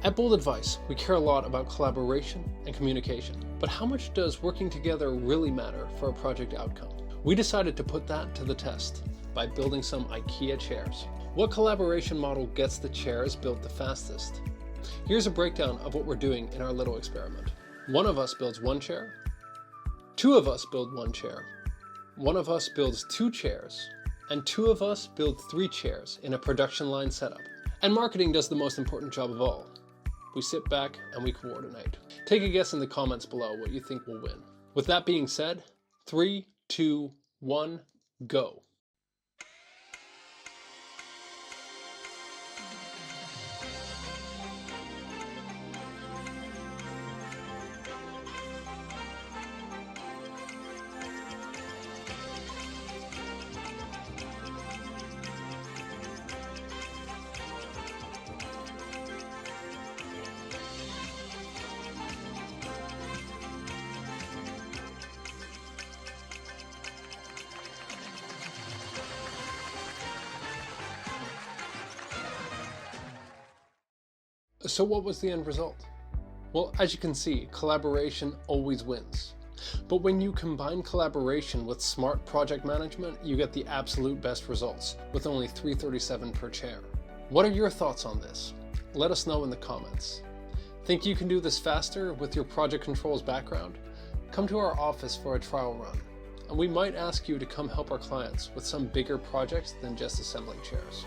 At Bold Advice, we care a lot about collaboration and communication, but how much does working together really matter for a project outcome? We decided to put that to the test by building some IKEA chairs. What collaboration model gets the chairs built the fastest? Here's a breakdown of what we're doing in our little experiment. One of us builds one chair, two of us build one chair, one of us builds two chairs, and two of us build three chairs in a production line setup. And marketing does the most important job of all. We sit back and we coordinate. Take a guess in the comments below what you think will win. With that being said, 3, 2, 1, go. So what was the end result? Well, as you can see, collaboration always wins. But when you combine collaboration with smart project management, you get the absolute best results, with only $337 per chair. What are your thoughts on this? Let us know in the comments. Think you can do this faster with your project controls background? Come to our office for a trial run, and we might ask you to come help our clients with some bigger projects than just assembling chairs.